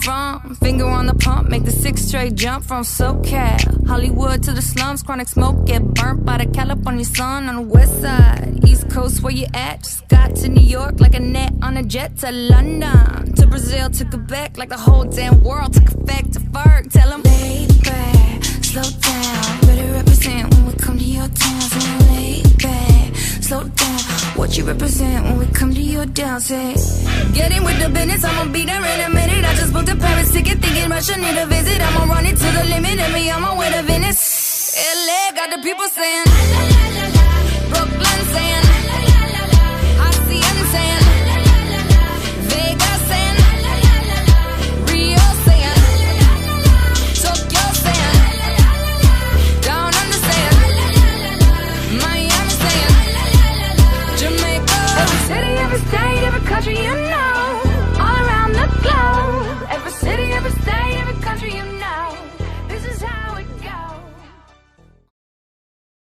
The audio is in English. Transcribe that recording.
from? Finger on the pump, make the 6 straight jump from SoCal. Hollywood to the slums, chronic smoke, get burnt by the California sun on the west side. East Coast, where you at? Just got to New York like a net on a jet to London. To Brazil, to Quebec, like the whole damn world took effect to Ferg. Tell them, lay back, slow down. Better represent when we come to your town. Say, lay back, slow down. What you represent when we come to your town? Say, get in with the business, I'ma be there in a minute. I just booked a Paris ticket, thinking Russia need a visit. I'ma run it to the limit, and me on my way to Venice. LA got the people saying